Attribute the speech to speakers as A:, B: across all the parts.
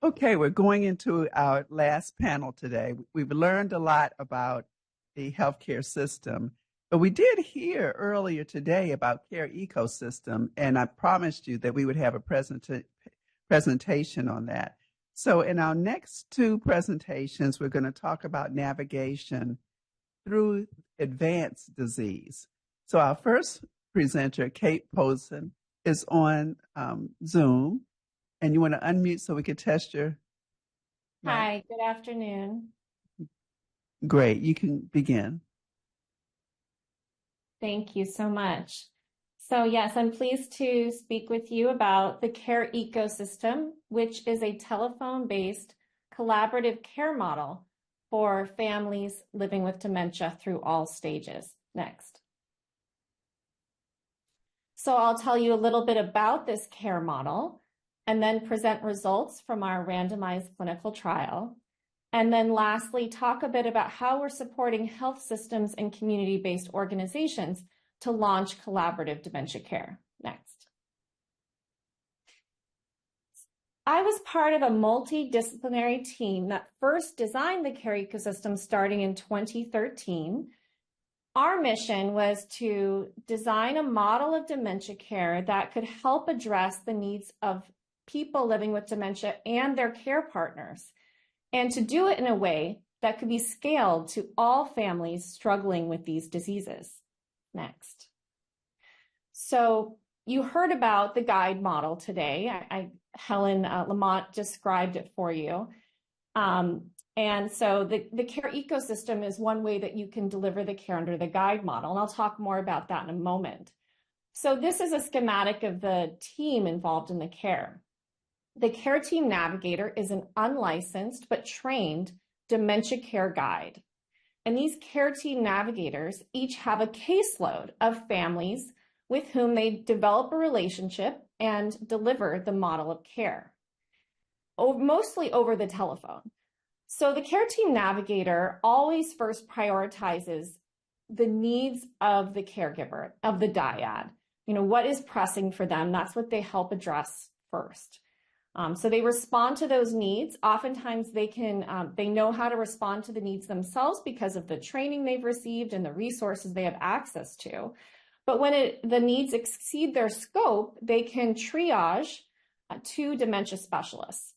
A: Okay, we're going into our last panel today. We've learned a lot about the healthcare system, but we did hear earlier today about care ecosystem, and I promised you that we would have a presentation on that. So in our next two presentations, we're going to talk about navigation through advanced disease. So our first presenter, Kate Posen, is on Zoom. And you want to unmute so we can test your mic?
B: Hi, good afternoon.
A: Great, you can begin.
B: Thank you so much. So yes, I'm pleased to speak with you about the care ecosystem, which is a telephone-based collaborative care model for families living with dementia through all stages. Next. So I'll tell you a little bit about this care model, and then present results from our randomized clinical trial. And then lastly, talk a bit about how we're supporting health systems and community-based organizations to launch collaborative dementia care. Next. I was part of a multidisciplinary team that first designed the care ecosystem starting in 2013. Our mission was to design a model of dementia care that could help address the needs of people living with dementia and their care partners, and to do it in a way that could be scaled to all families struggling with these diseases. Next. So you heard about the guide model today. Helen Lamont described it for you. And so the care ecosystem is one way that you can deliver the care under the guide model, and I'll talk more about that in a moment. So this is a schematic of the team involved in the care. The care team navigator is an unlicensed but trained dementia care guide. And these care team navigators each have a caseload of families with whom they develop a relationship and deliver the model of care, mostly over the telephone. So the care team navigator always first prioritizes the needs of the caregiver, of the dyad. You know, what is pressing for them? That's what they help address first. So they respond to those needs. Oftentimes they know how to respond to the needs themselves because of the training they've received and the resources they have access to. But when the needs exceed their scope, they can triage to dementia specialists.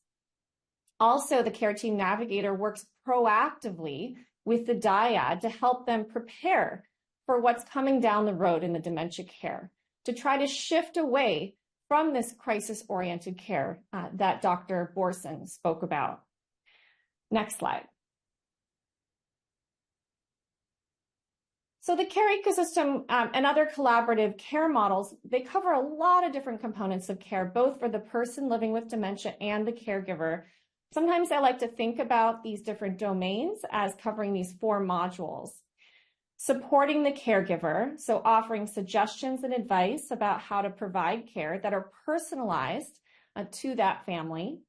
B: Also, the care team navigator works proactively with the dyad to help them prepare for what's coming down the road in the dementia care, to try to shift away from this crisis-oriented care that Dr. Borson spoke about. Next slide. So the care ecosystem and other collaborative care models, they cover a lot of different components of care, both for the person living with dementia and the caregiver. Sometimes I like to think about these different domains as covering these four modules. Supporting the caregiver, so offering suggestions and advice about how to provide care that are personalized to that family.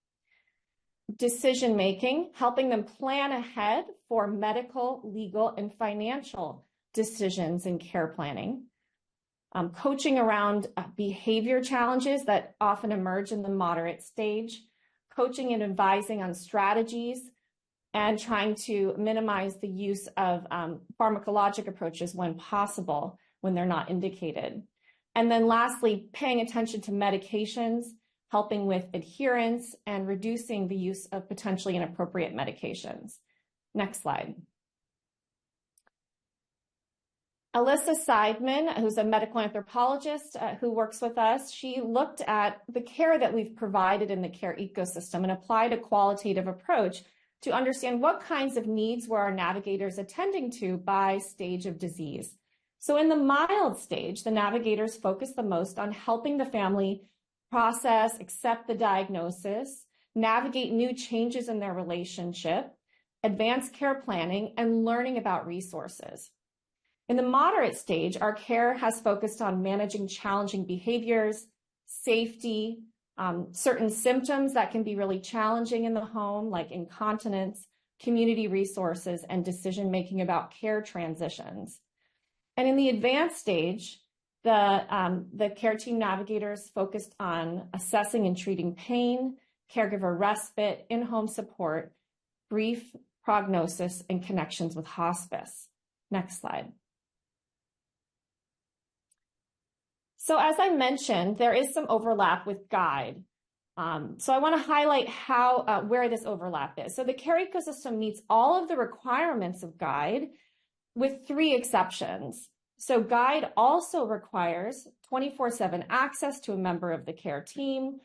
B: Decision-making, helping them plan ahead for medical, legal, and financial decisions in care planning. Coaching around behavior challenges that often emerge in the moderate stage. Coaching and advising on strategies, and trying to minimize the use of pharmacologic approaches when possible, when they're not indicated. And then lastly, paying attention to medications, helping with adherence, and reducing the use of potentially inappropriate medications. Next slide. Alyssa Seidman, who's a medical anthropologist who works with us, she looked at the care that we've provided in the care ecosystem and applied a qualitative approach to understand what kinds of needs were our navigators attending to by stage of disease. So in the mild stage, the navigators focus the most on helping the family process, accept the diagnosis, navigate new changes in their relationship, advance care planning, and learning about resources. In the moderate stage, our care has focused on managing challenging behaviors, safety, certain symptoms that can be really challenging in the home, like incontinence, community resources, and decision-making about care transitions. And in the advanced stage, the care team navigators focused on assessing and treating pain, caregiver respite, in-home support, brief prognosis, and connections with hospice. Next slide. So as I mentioned, there is some overlap with GUIDE. So I want to highlight where this overlap is. So the care ecosystem meets all of the requirements of GUIDE with 3 exceptions. So GUIDE also requires 24/7 access to a member of the care team,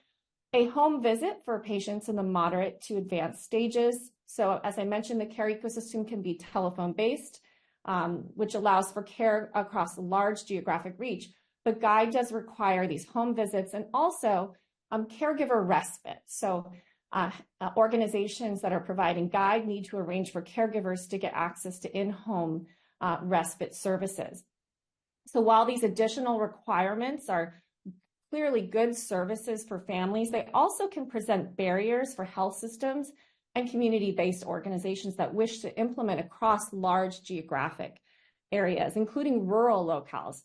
B: a home visit for patients in the moderate to advanced stages. So as I mentioned, the care ecosystem can be telephone-based, which allows for care across a large geographic reach. But GUIDE does require these home visits and also caregiver respite. So organizations that are providing GUIDE need to arrange for caregivers to get access to in-home respite services. So while these additional requirements are clearly good services for families, they also can present barriers for health systems and community-based organizations that wish to implement across large geographic areas, including rural locales,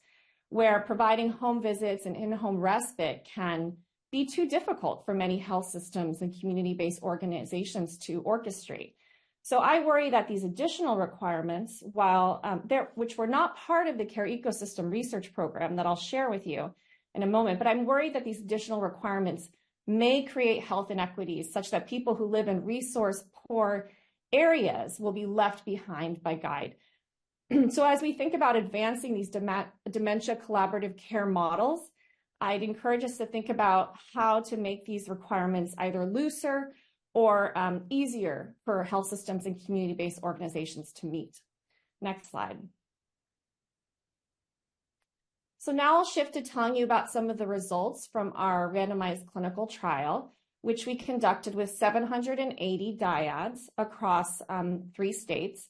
B: where providing home visits and in-home respite can be too difficult for many health systems and community-based organizations to orchestrate. So I worry that these additional requirements, which were not part of the care ecosystem research program that I'll share with you in a moment, but I'm worried that these additional requirements may create health inequities such that people who live in resource-poor areas will be left behind by GUIDE. So as we think about advancing these dementia collaborative care models, I'd encourage us to think about how to make these requirements either looser or easier for health systems and community-based organizations to meet. Next slide. So now I'll shift to telling you about some of the results from our randomized clinical trial, which we conducted with 780 dyads across 3 states.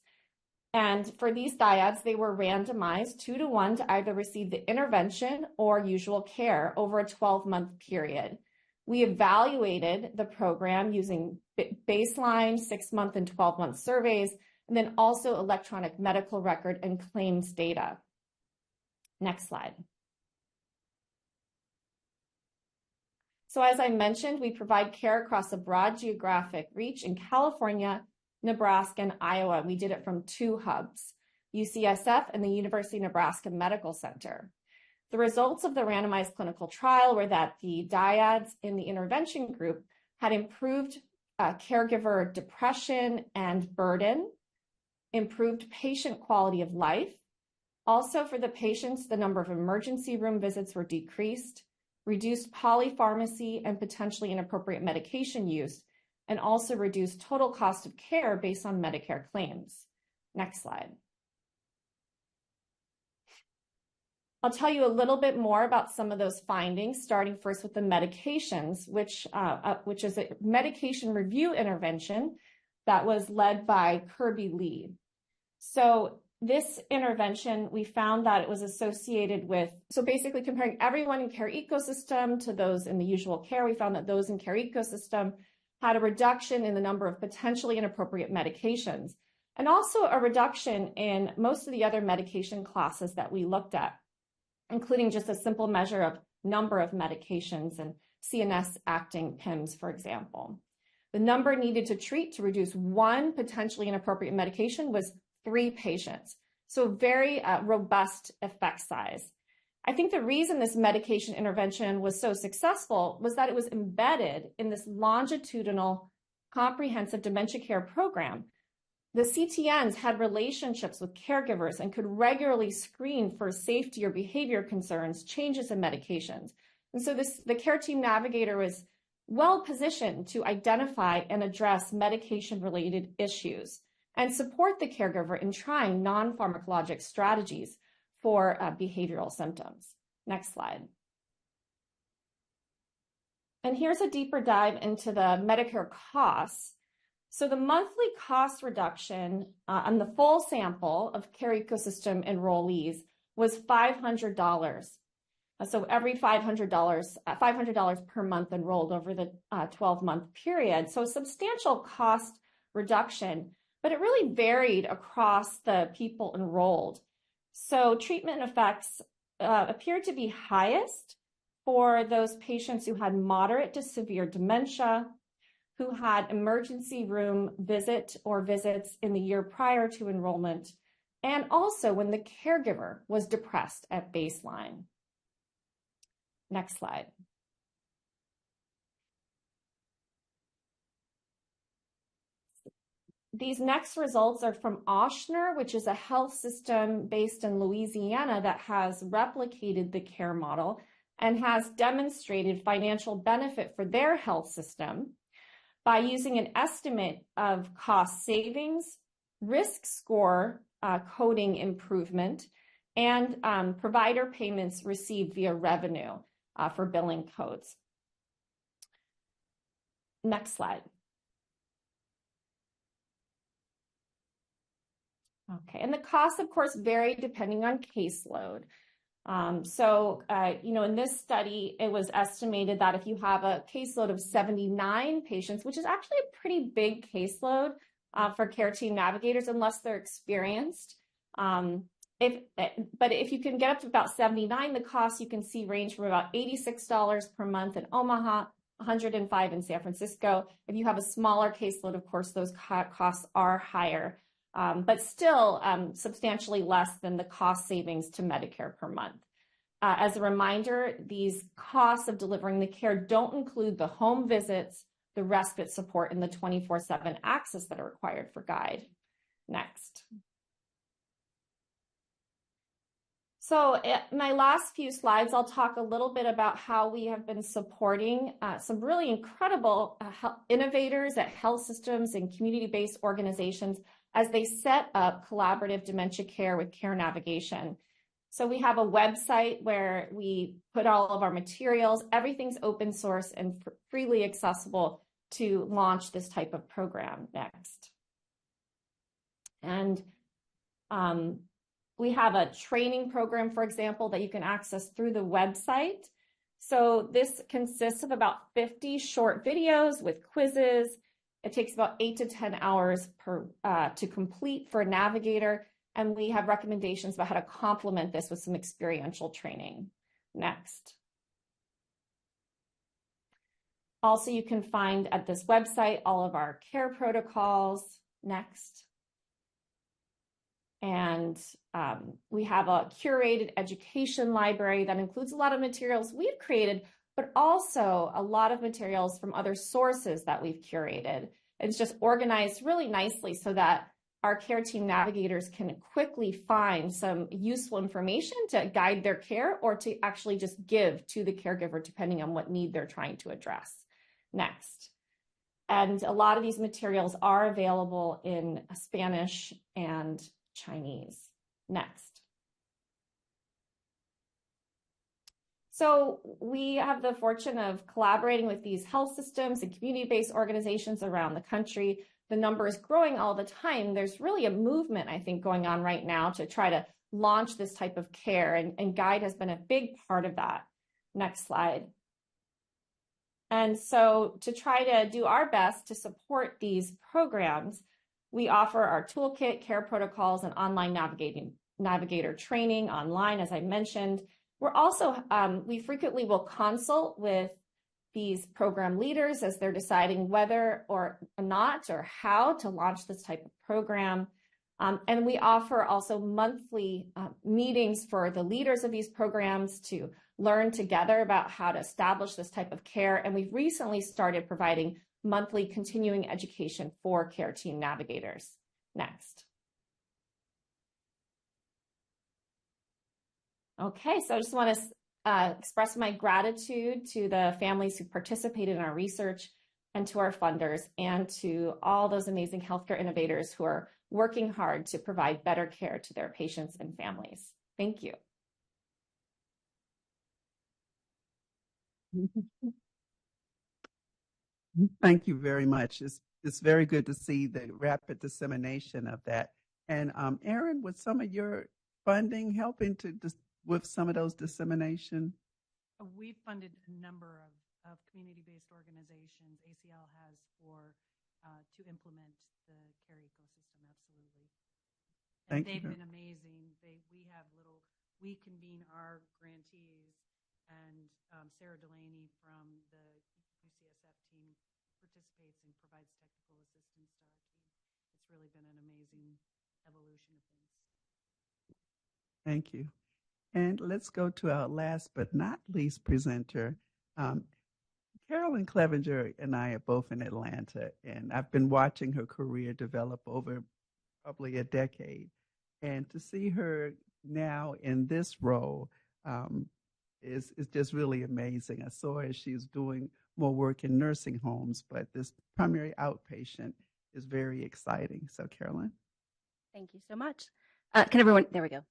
B: And for these dyads, they were randomized 2-to-1 to either receive the intervention or usual care over a 12-month period. We evaluated the program using baseline 6-month and 12-month surveys, and then also electronic medical record and claims data. Next slide. So as I mentioned, we provide care across a broad geographic reach in California, Nebraska, and Iowa. We did it from 2 hubs, UCSF and the University of Nebraska Medical Center. The results of the randomized clinical trial were that the dyads in the intervention group had improved caregiver depression and burden, improved patient quality of life. Also for the patients, the number of emergency room visits were decreased, reduced polypharmacy and potentially inappropriate medication use, and also reduced total cost of care based on Medicare claims. Next slide. I'll tell you a little bit more about some of those findings, starting first with the medications, which is a medication review intervention that was led by Kirby Lee. So this intervention, we found that it was associated with, so basically comparing everyone in care ecosystem to those in the usual care, we found that those in care ecosystem had a reduction in the number of potentially inappropriate medications, and also a reduction in most of the other medication classes that we looked at, including just a simple measure of number of medications and CNS acting PIMS, for example. The number needed to treat to reduce one potentially inappropriate medication was 3 patients. So very robust effect size. I think the reason this medication intervention was so successful was that it was embedded in this longitudinal comprehensive dementia care program. The CTNs had relationships with caregivers and could regularly screen for safety or behavior concerns, changes in medications. And so the care team navigator was well positioned to identify and address medication-related issues and support the caregiver in trying non-pharmacologic strategies for behavioral symptoms. Next slide. And here's a deeper dive into the Medicare costs. So the monthly cost reduction on the full sample of care ecosystem enrollees was $500. So every $500 per month enrolled over the 12-month period. So a substantial cost reduction, but it really varied across the people enrolled. So treatment effects appeared to be highest for those patients who had moderate to severe dementia, who had emergency room visit or visits in the year prior to enrollment, and also when the caregiver was depressed at baseline. Next slide. These next results are from Ochsner, which is a health system based in Louisiana that has replicated the care model and has demonstrated financial benefit for their health system by using an estimate of cost savings, risk score coding improvement, and provider payments received via revenue for billing codes. Next slide. Okay, and the costs, of course, vary depending on caseload. In this study, it was estimated that if you have a caseload of 79 patients, which is actually a pretty big caseload for care team navigators, unless they're experienced. But if you can get up to about 79, the costs you can see range from about $86 per month in Omaha, $105 in San Francisco. If you have a smaller caseload, of course, those costs are higher. But still substantially less than the cost savings to Medicare per month. As a reminder, these costs of delivering the care don't include the home visits, the respite support, and the 24/7 access that are required for GUIDE. Next. So my last few slides, I'll talk a little bit about how we have been supporting some really incredible innovators at health systems and community-based organizations as they set up collaborative dementia care with care navigation. So we have a website where we put all of our materials. Everything's open source and freely accessible to launch this type of program. Next. And we have a training program, for example, that you can access through the website. So this consists of about 50 short videos with quizzes. It takes about 8 to 10 hours to complete for a navigator, and we have recommendations about how to complement this with some experiential training. Next. Also, you can find at this website all of our care protocols. Next. And we have a curated education library that includes a lot of materials we've created, but also a lot of materials from other sources that we've curated. It's just organized really nicely so that our care team navigators can quickly find some useful information to guide their care or to actually just give to the caregiver, depending on what need they're trying to address. Next. And a lot of these materials are available in Spanish and Chinese. Next. So we have the fortune of collaborating with these health systems and community-based organizations around the country. The number is growing all the time. There's really a movement, I think, going on right now to try to launch this type of care, and GUIDE has been a big part of that. Next slide. And so to try to do our best to support these programs, we offer our toolkit, care protocols, and online navigator training online, as I mentioned. We're also, we frequently will consult with these program leaders as they're deciding whether or not or how to launch this type of program. And we offer also monthly meetings for the leaders of these programs to learn together about how to establish this type of care. And we've recently started providing monthly continuing education for care team navigators. Next. Okay, so I just want to express my gratitude to the families who participated in our research and to our funders and to all those amazing healthcare innovators who are working hard to provide better care to their patients and families. Thank you.
A: Thank you very much. It's very good to see the rapid dissemination of that. And Erin, with some of your funding helping with some of those dissemination?
C: We've funded a number of community-based organizations ACL has to implement the care ecosystem, absolutely. And they've been amazing. We convene our grantees, and Sarah Delaney from the UCSF team participates and provides technical assistance to our team. It's really been an amazing evolution of things.
A: Thank you. And let's go to our last but not least presenter. Carolyn Clevenger and I are both in Atlanta, and I've been watching her career develop over probably a decade. And to see her now in this role is just really amazing. I saw her, she's doing more work in nursing homes, but this primary outpatient is very exciting. So, Carolyn.
D: Thank you so much. Can everyone, there we go.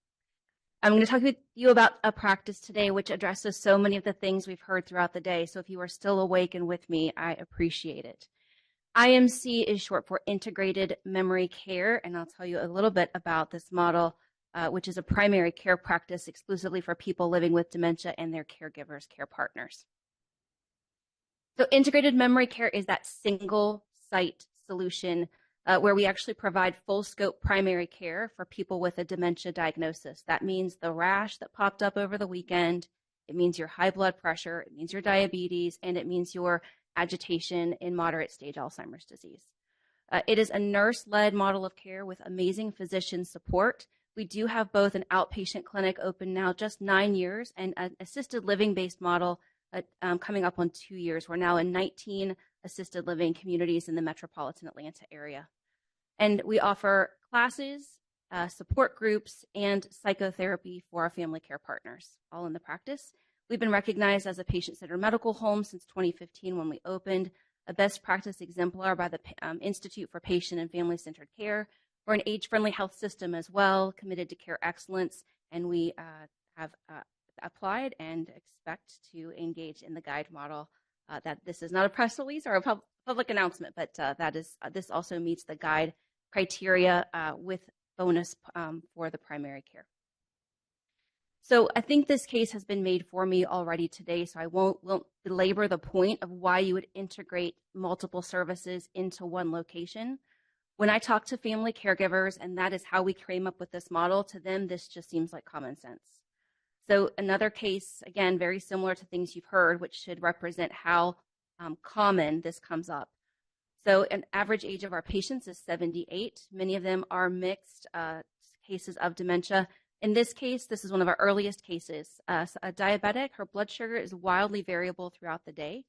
D: I'm going to talk with you about a practice today which addresses so many of the things we've heard throughout the day. So if you are still awake and with me, I appreciate it. IMC is short for Integrated Memory Care, and I'll tell you a little bit about this model, which is a primary care practice exclusively for people living with dementia and their caregivers, care partners. So integrated memory care is that single site solution where we actually provide full scope primary care for people with a dementia diagnosis. That means the rash that popped up over the weekend, it means your high blood pressure, it means your diabetes, and it means your agitation in moderate stage Alzheimer's disease. It is a nurse-led model of care with amazing physician support. We do have both an outpatient clinic open now just 9 years and an assisted living-based model coming up on 2 years. We're now in 19 assisted living communities in the metropolitan Atlanta area. And we offer classes, support groups, and psychotherapy for our family care partners, all in the practice. We've been recognized as a patient-centered medical home since 2015 when we opened, a best practice exemplar by the Institute for Patient and Family-Centered Care. We're an age-friendly health system as well, committed to care excellence, and we have applied and expect to engage in the guide model. That this is not a press release or a public announcement, but this also meets the guide criteria with bonus for the primary care. So I think this case has been made for me already today, so I won't belabor the point of why you would integrate multiple services into one location. When I talk to family caregivers, and that is how we came up with this model, to them, this just seems like common sense. So another case, again, very similar to things you've heard, which should represent how common this comes up. So an average age of our patients is 78. Many of them are mixed cases of dementia. In this case, this is one of our earliest cases. A diabetic, her blood sugar is wildly variable throughout the day,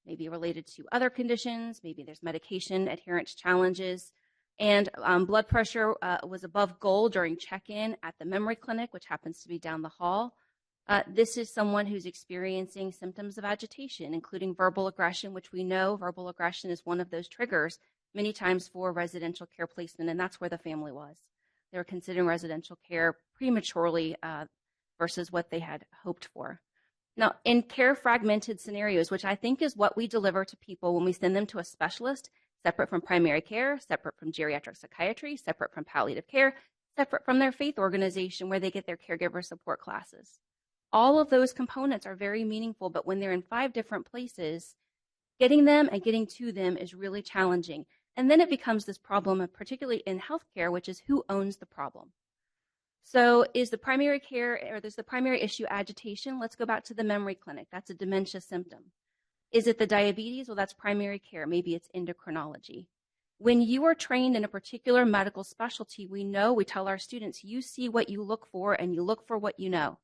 D: maybe related to other conditions, maybe there's medication adherence challenges. And blood pressure was above goal during check-in at the memory clinic, which happens to be down the hall. This is someone who's experiencing symptoms of agitation, including verbal aggression, which we know verbal aggression is one of those triggers many times for residential care placement, and that's where the family was. They were considering residential care prematurely versus what they had hoped for. Now, in care fragmented scenarios, which I think is what we deliver to people when we send them to a specialist, separate from primary care, separate from geriatric psychiatry, separate from palliative care, separate from their faith organization where they get their caregiver support classes. All of those components are very meaningful, but when they're in 5 different places, getting them and getting to them is really challenging. And then it becomes this problem, particularly in healthcare, which is who owns the problem. So is the primary care, or there's the primary issue agitation? Let's go back to the memory clinic. That's a dementia symptom. Is it the diabetes? Well, that's primary care. Maybe it's endocrinology. When you are trained in a particular medical specialty, we tell our students, you see what you look for and you look for what you know.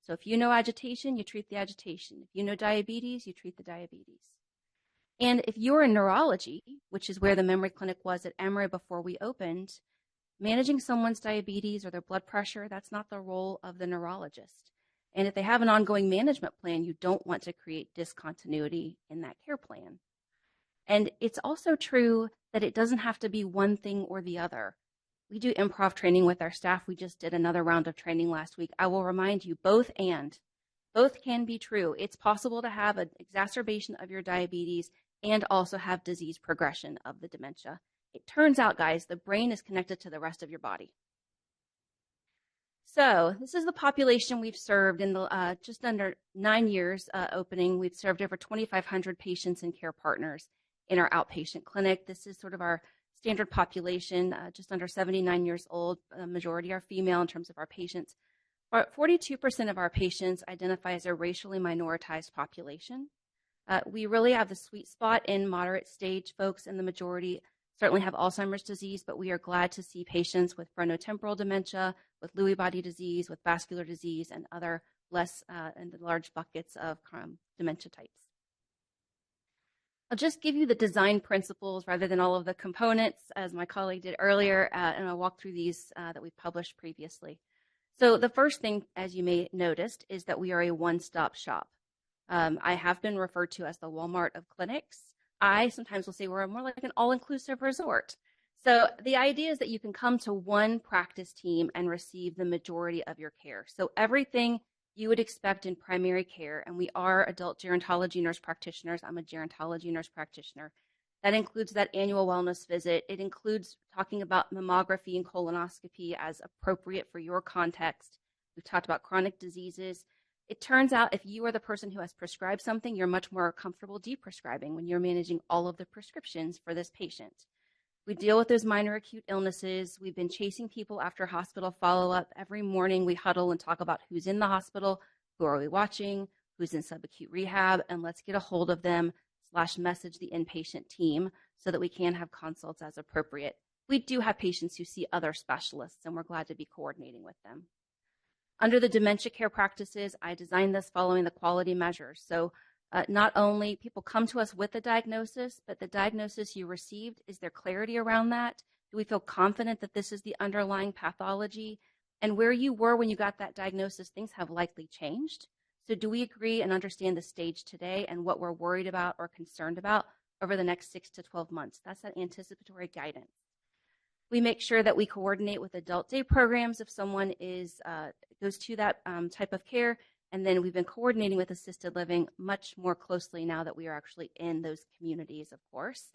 D: So if you know agitation, you treat the agitation. If you know diabetes, you treat the diabetes. And if you're in neurology, which is where the memory clinic was at Emory before we opened, managing someone's diabetes or their blood pressure, that's not the role of the neurologist. And if they have an ongoing management plan, you don't want to create discontinuity in that care plan. And it's also true that it doesn't have to be one thing or the other. We do improv training with our staff. We just did another round of training last week. I will remind you, both can be true. It's possible to have an exacerbation of your diabetes and also have disease progression of the dementia. It turns out, guys, the brain is connected to the rest of your body. So this is the population we've served in the just under 9 years opening. We've served over 2,500 patients and care partners in our outpatient clinic. This is sort of our standard population, just under 79 years old. The majority are female in terms of our patients. 42% of our patients identify as a racially minoritized population. We really have the sweet spot in moderate stage folks, and the majority certainly have Alzheimer's disease, but we are glad to see patients with frontotemporal dementia, with Lewy body disease, with vascular disease, and other less and large buckets of dementia types. I'll just give you the design principles rather than all of the components, as my colleague did earlier, and I'll walk through these that we've published previously. So the first thing, as you may have noticed, is that we are a one-stop shop. I have been referred to as the Walmart of clinics. I sometimes will say we're more like an all-inclusive resort. So the idea is that you can come to one practice team and receive the majority of your care. So everything you would expect in primary care, and we are adult gerontology nurse practitioners. I'm a gerontology nurse practitioner. That includes that annual wellness visit. It includes talking about mammography and colonoscopy as appropriate for your context. We've talked about chronic diseases. It turns out if you are the person who has prescribed something, you're much more comfortable deprescribing when you're managing all of the prescriptions for this patient. We deal with those minor acute illnesses. We've been chasing people after hospital follow-up. Every morning we huddle and talk about who's in the hospital, who are we watching, who's in subacute rehab, and let's get a hold of them / message the inpatient team so that we can have consults as appropriate. We do have patients who see other specialists, and we're glad to be coordinating with them. Under the dementia care practices, I designed this following the quality measures. So not only people come to us with a diagnosis, but the diagnosis you received, is there clarity around that? Do we feel confident that this is the underlying pathology? And where you were when you got that diagnosis, things have likely changed. So do we agree and understand the stage today and what we're worried about or concerned about over the next 6 to 12 months? That's that anticipatory guidance. We make sure that we coordinate with adult day programs if someone goes to that type of care. And then we've been coordinating with assisted living much more closely now that we are actually in those communities, of course.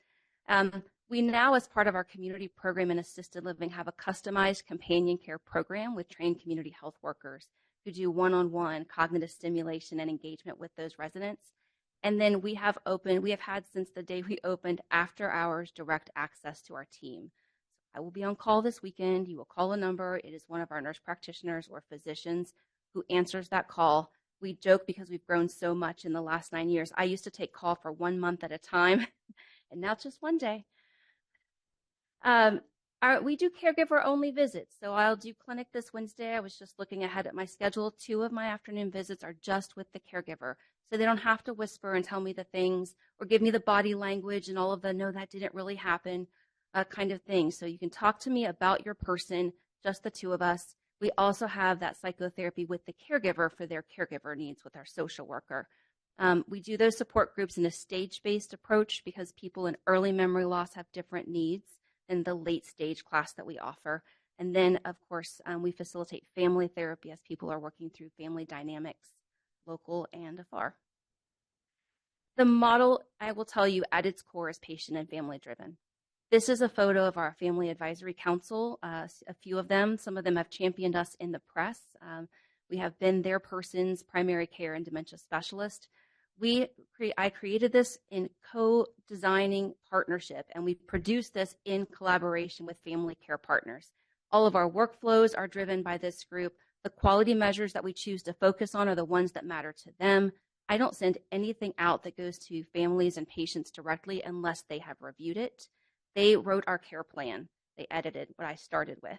D: We now, as part of our community program in assisted living, have a customized companion care program with trained community health workers who do one-on-one cognitive stimulation and engagement with those residents. And then we have had since the day we opened after hours direct access to our team. I will be on call this weekend. You will call a number. It is one of our nurse practitioners or physicians who answers that call. We joke because we've grown so much in the last 9 years. I used to take call for 1 month at a time, and now it's just one day. We do caregiver-only visits. So I'll do clinic this Wednesday. I was just looking ahead at my schedule. 2 of my afternoon visits are just with the caregiver. So they don't have to whisper and tell me the things or give me the body language and all of the, no, that didn't really happen kind of thing. So you can talk to me about your person, just the 2 of us. We also have that psychotherapy with the caregiver for their caregiver needs with our social worker. We do those support groups in a stage-based approach because people in early memory loss have different needs than the late stage class that we offer. And then, of course, we facilitate family therapy as people are working through family dynamics, local and afar. The model, I will tell you, at its core is patient and family driven. This is a photo of our Family Advisory Council, a few of them. Some of them have championed us in the press. We have been their person's primary care and dementia specialist. I created this in co-designing partnership, and we produced this in collaboration with family care partners. All of our workflows are driven by this group. The quality measures that we choose to focus on are the ones that matter to them. I don't send anything out that goes to families and patients directly unless they have reviewed it. They wrote our care plan. They edited what I started with.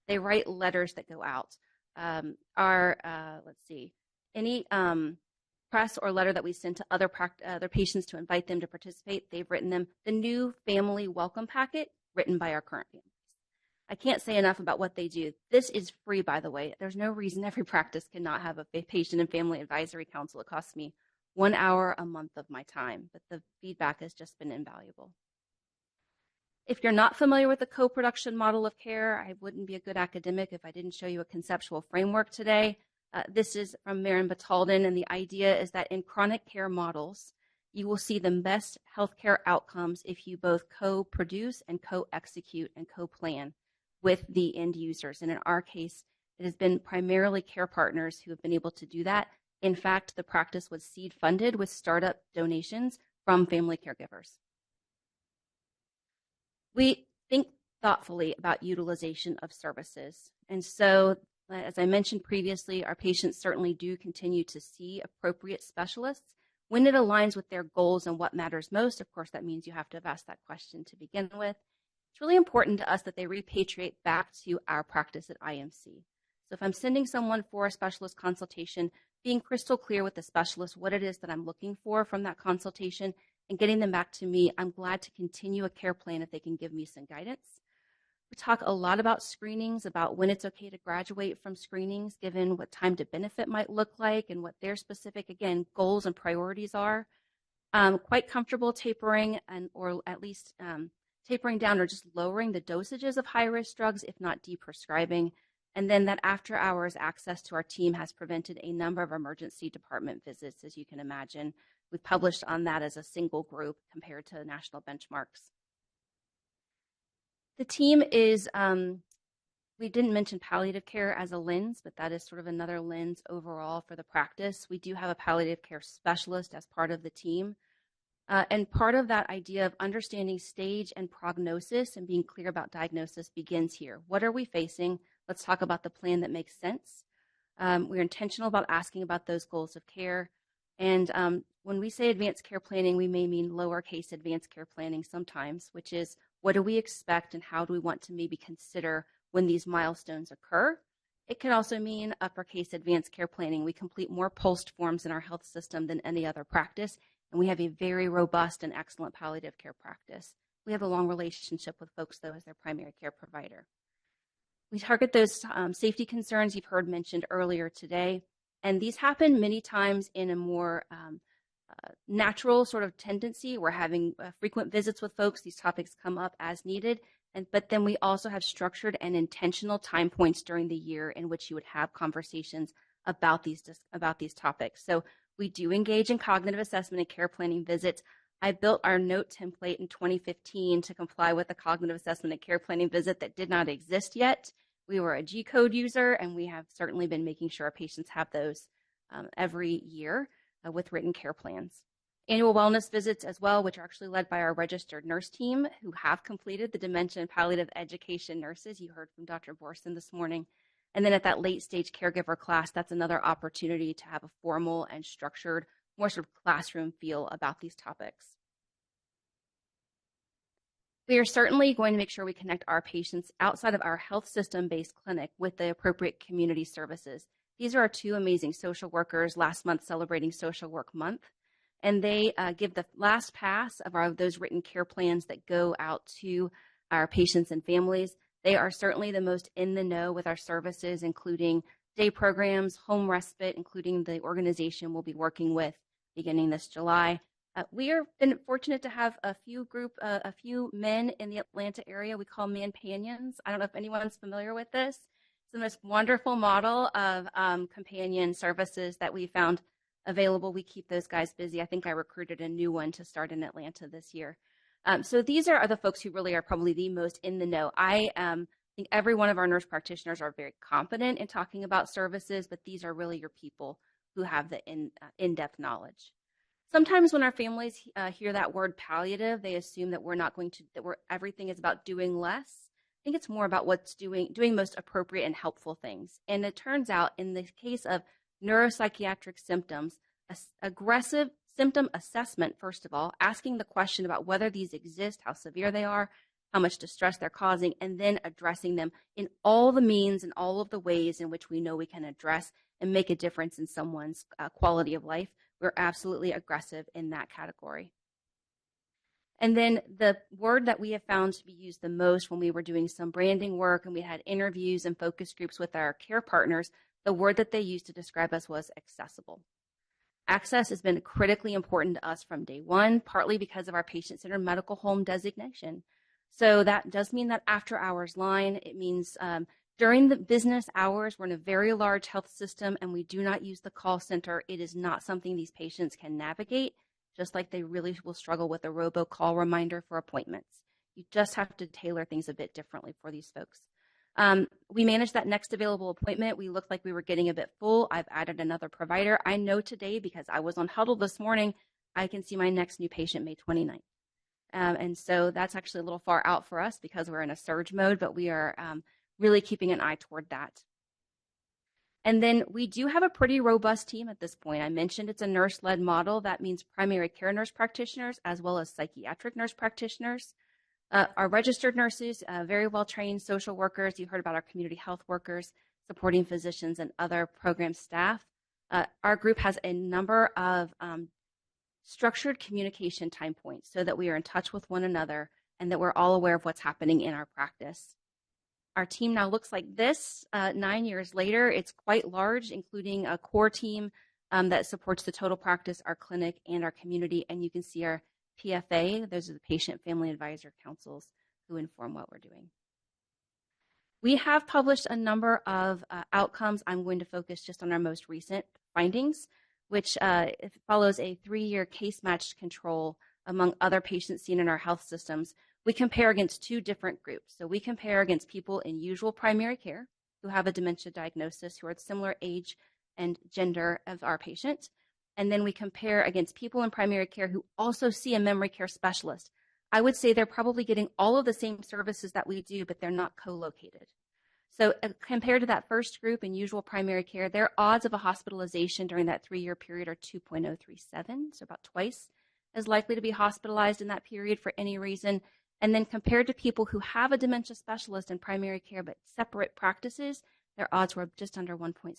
D: They write letters that go out. Any press or letter that we send to other patients to invite them to participate, they've written them. The new family welcome packet, written by our current families. I can't say enough about what they do. This is free, by the way. There's no reason every practice cannot have a patient and family advisory council. It costs me 1 hour a month of my time, but the feedback has just been invaluable. If you're not familiar with the co-production model of care, I wouldn't be a good academic if I didn't show you a conceptual framework today. This is from Maren Batalden, and the idea is that in chronic care models, you will see the best healthcare outcomes if you both co-produce and co-execute and co-plan with the end users. And in our case, it has been primarily care partners who have been able to do that. In fact, the practice was seed funded with startup donations from family caregivers. We think thoughtfully about utilization of services. And so, as I mentioned previously, our patients certainly do continue to see appropriate specialists. when it aligns with their goals and what matters most. Of course, that means you have to have asked that question to begin with. It's really important to us that they repatriate back to our practice at IMC. So if I'm sending someone for a specialist consultation, being crystal clear with the specialist what it is that I'm looking for from that consultation and getting them back to me, I'm glad to continue a care plan if they can give me some guidance. We talk a lot about screenings, about when it's okay to graduate from screenings, given what time to benefit might look like and what their specific, again, goals and priorities are. Quite comfortable tapering or at least tapering down or just lowering the dosages of high-risk drugs, if not deprescribing. And then that after hours access to our team has prevented a number of emergency department visits, as you can imagine. We've published on that as a single group compared to national benchmarks. The team is, we didn't mention palliative care as a lens, but that is sort of another lens overall for the practice. We do have a palliative care specialist as part of the team. And part of that idea of understanding stage and prognosis and being clear about diagnosis begins here. What are we facing? Let's talk about the plan that makes sense. We're intentional about asking about those goals of care. And when we say advanced care planning, we may mean lowercase advanced care planning sometimes, which is what do we expect and how do we want to maybe consider when these milestones occur. It can also mean uppercase advanced care planning. We complete more POLST forms in our health system than any other practice, and we have a very robust and excellent palliative care practice. We have a long relationship with folks, though, as their primary care provider. We target those safety concerns you've heard mentioned earlier today, and these happen many times in a more natural sort of tendency. We're having frequent visits with folks. These topics come up as needed, but then we also have structured and intentional time points during the year in which you would have conversations about these topics. So we do engage in cognitive assessment and care planning visits. I built our note template in 2015 to comply with a cognitive assessment and care planning visit that did not exist yet. We were a G-code user, and we have certainly been making sure our patients have those every year with written care plans. Annual wellness visits as well, which are actually led by our registered nurse team who have completed the dementia and palliative education nurses. You heard from Dr. Borson this morning. And then at that late stage caregiver class, that's another opportunity to have a formal and structured, more sort of classroom feel about these topics. We are certainly going to make sure we connect our patients outside of our health system-based clinic with the appropriate community services. These are our two amazing social workers last month celebrating Social Work Month, and they give the last pass of those written care plans that go out to our patients and families. They are certainly the most in the know with our services, including day programs, home respite, including the organization we'll be working with beginning this July. We are been fortunate to have a few men in the Atlanta area we call manpanions. I don't know if anyone's familiar with this. It's the most wonderful model of companion services that we found available. We keep those guys busy. I think I recruited a new one to start in Atlanta this year. So these are the folks who really are probably the most in the know. I think every one of our nurse practitioners are very confident in talking about services, but these are really your people who have the in-depth knowledge. Sometimes when our families hear that word palliative, they assume that everything is about doing less. I think it's more about what's doing most appropriate and helpful things. And it turns out in the case of neuropsychiatric symptoms, aggressive symptom assessment, first of all, asking the question about whether these exist, how severe they are, how much distress they're causing, and then addressing them in all the means and all of the ways in which we know we can address and make a difference in someone's quality of life. We're absolutely aggressive in that category. And then the word that we have found to be used the most when we were doing some branding work and we had interviews and focus groups with our care partners, the word that they used to describe us was accessible. Access has been critically important to us from day one, partly because of our patient-centered medical home designation. So that does mean that after hours line, it means during the business hours, we're in a very large health system and we do not use the call center. It is not something these patients can navigate, just like they really will struggle with a robocall reminder for appointments. You just have to tailor things a bit differently for these folks. We managed that next available appointment. We looked like we were getting a bit full. I've added another provider. I know today because I was on Huddle this morning, I can see my next new patient May 29th. And so that's actually a little far out for us because we're in a surge mode, but we are really keeping an eye toward that. And then we do have a pretty robust team at this point. I mentioned it's a nurse-led model. That means primary care nurse practitioners as well as psychiatric nurse practitioners. Our registered nurses, very well-trained social workers. You heard about our community health workers, supporting physicians and other program staff. Our group has a number of structured communication time points so that we are in touch with one another and that we're all aware of what's happening in our practice. Our team now looks like this 9 years later. It's quite large, including a core team that supports the total practice, our clinic, and our community. And you can see our PFA. Those are the patient family advisor councils who inform what we're doing. We have published a number of outcomes. I'm going to focus just on our most recent findings, which follows a 3-year case-matched control among other patients seen in our health systems. We compare against 2 different groups. So we compare against people in usual primary care who have a dementia diagnosis, who are similar age and gender of our patient. And then we compare against people in primary care who also see a memory care specialist. I would say they're probably getting all of the same services that we do, but they're not co-located. So compared to that first group in usual primary care, their odds of a hospitalization during that 3-year period are 2.037, so about twice as likely to be hospitalized in that period for any reason. And then compared to people who have a dementia specialist in primary care but separate practices, their odds were just under 1.7.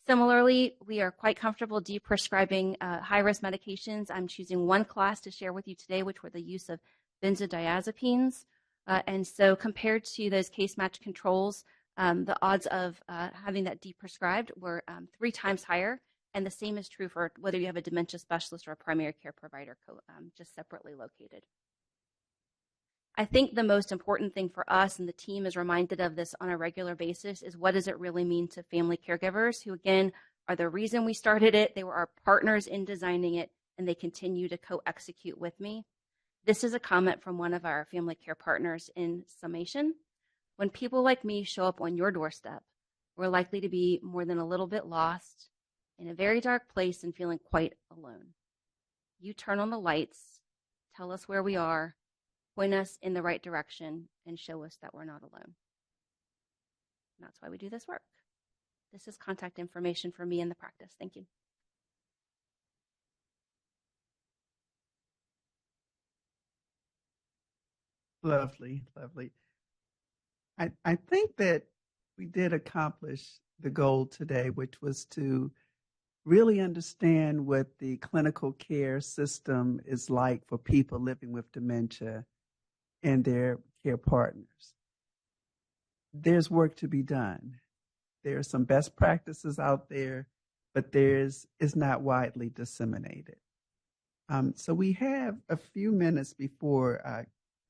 D: Similarly, we are quite comfortable deprescribing high-risk medications. I'm choosing one class to share with you today, which were the use of benzodiazepines. And so compared to those case-matched controls, the odds of having that deprescribed were 3 times higher. And the same is true for whether you have a dementia specialist or a primary care provider just separately located. I think the most important thing for us, and the team is reminded of this on a regular basis, is what does it really mean to family caregivers who, again, are the reason we started it. They were our partners in designing it, and they continue to co-execute with me. This is a comment from one of our family care partners in summation. When people like me show up on your doorstep, we're likely to be more than a little bit lost, in a very dark place and feeling quite alone. You turn on the lights, tell us where we are, point us in the right direction, and show us that we're not alone. And that's why we do this work. This is contact information for me in the practice. Thank you.
A: Lovely, lovely. I think that we did accomplish the goal today, which was to really understand what the clinical care system is like for people living with dementia and their care partners. There's work to be done. There are some best practices out there, but it's not widely disseminated. So we have a few minutes before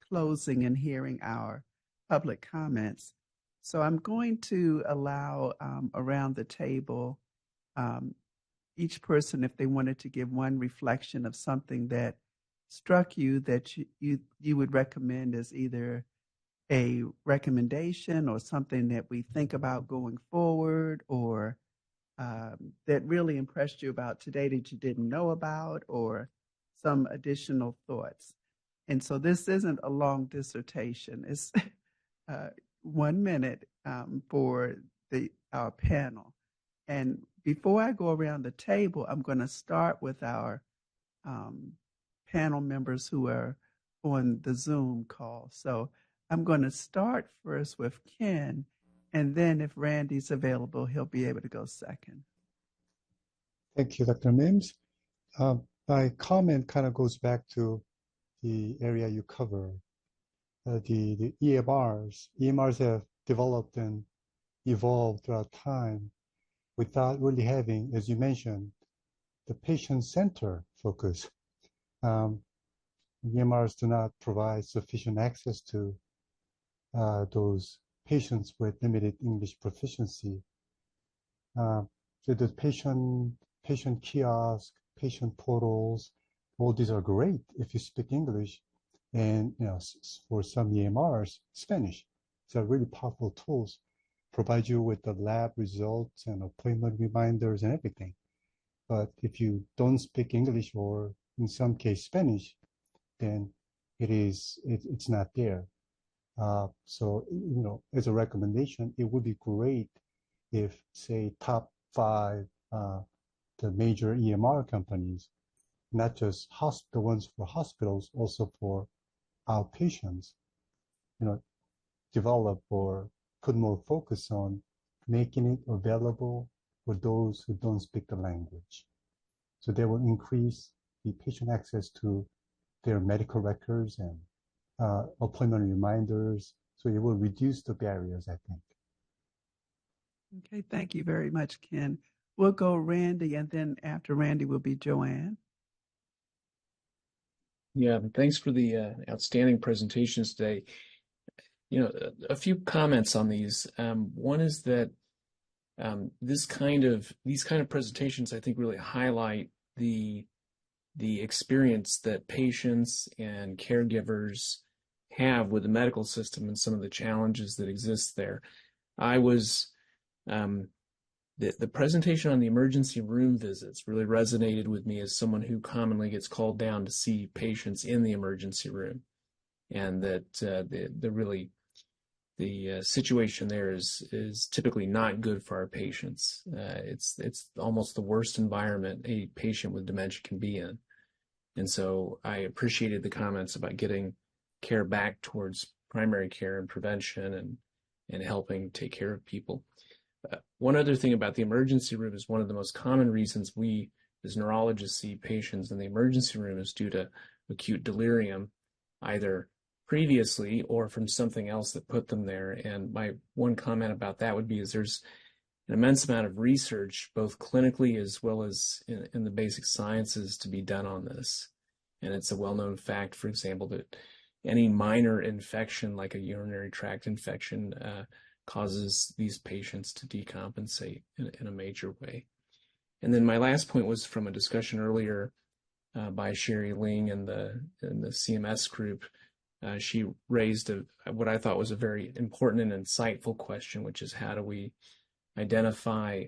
A: closing and hearing our public comments. So I'm going to allow around the table each person, if they wanted to give one reflection of something that struck you that you would recommend as either a recommendation or something that we think about going forward, or that really impressed you about today that you didn't know about, or some additional thoughts. And so this isn't a long dissertation. It's 1 minute for our panel. And before I go around the table, I'm going to start with our panel members who are on the Zoom call. So I'm going to start first with Ken, and then if Randy's available, he'll be able to go second.
E: Thank you, Dr. Mims. My comment kind of goes back to the area you cover, the EMRs. EMRs have developed and evolved throughout time without really having, as you mentioned, the patient-centered focus. EMRs do not provide sufficient access to those patients with limited English proficiency. So the patient kiosk, patient portals, all these are great if you speak English, and for some EMRs, Spanish. So really powerful tools, provide you with the lab results and appointment reminders and everything. But if you don't speak English or in some case Spanish, then it's not there. So as a recommendation, it would be great if, say, top 5 the major EMR companies, not just the ones for hospitals, also for outpatients, develop or put more focus on making it available for those who don't speak the language. So they will increase the patient access to their medical records and appointment reminders. So it will reduce the barriers, I think.
A: Okay, thank you very much, Ken. We'll go Randy, and then after Randy will be Joanne.
F: Yeah, thanks for the outstanding presentations today. A few comments on these. One is that these kind of presentations, I think, really highlight the experience that patients and caregivers have with the medical system and some of the challenges that exist there. The presentation on the emergency room visits really resonated with me as someone who commonly gets called down to see patients in the emergency room, and that the situation there is typically not good for our patients. It's almost the worst environment a patient with dementia can be in. And so I appreciated the comments about getting care back towards primary care and prevention and helping take care of people. One other thing about the emergency room is one of the most common reasons we as neurologists see patients in the emergency room is due to acute delirium, either previously or from something else that put them there. And my one comment about that would be is there's an immense amount of research, both clinically as well as in the basic sciences, to be done on this. And it's a well-known fact, for example, that any minor infection like a urinary tract infection causes these patients to decompensate in a major way. And then my last point was from a discussion earlier by Sherry Ling and the CMS group. She raised what I thought was a very important and insightful question, which is how do we identify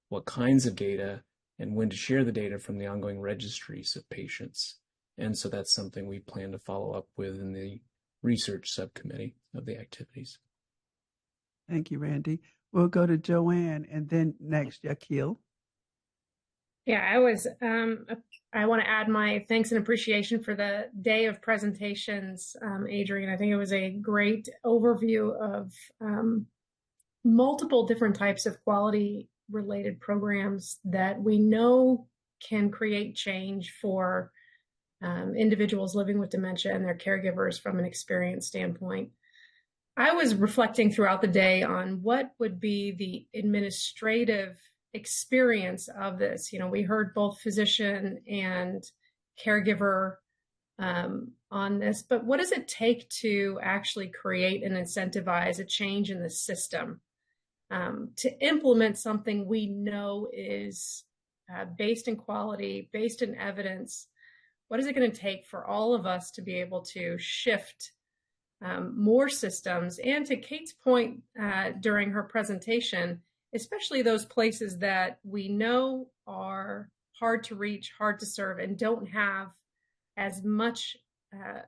F: what kinds of data and when to share the data from the ongoing registries of patients. And so that's something we plan to follow up with in the research subcommittee of the activities.
A: Thank you, Randy. We'll go to Joanne and then next, Yakil.
G: Yeah, I want to add my thanks and appreciation for the day of presentations, Adrian. I think it was a great overview of multiple different types of quality-related programs that we know can create change for individuals living with dementia and their caregivers from an experience standpoint. I was reflecting throughout the day on what would be the administrative experience of this. We heard both physician and caregiver on this, but what does it take to actually create and incentivize a change in the system to implement something we know is based in quality, based in evidence? What is it going to take for all of us to be able to shift more systems? And to Kate's point during her presentation, especially those places that we know are hard to reach, hard to serve, and don't have as much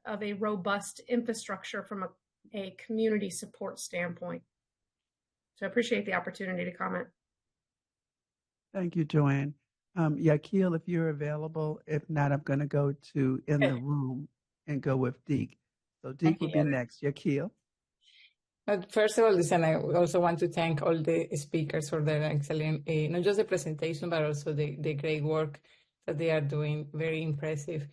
G: of a robust infrastructure from a community support standpoint. So I appreciate the opportunity to comment.
A: Thank you, Joanne. Yakil, if you're available. If not, I'm going to go to in the room and go with Deek. So Deek will be next. Yakil.
H: First of all, listen, I also want to thank all the speakers for their excellent, not just the presentation, but also the great work that they are doing. Very impressive.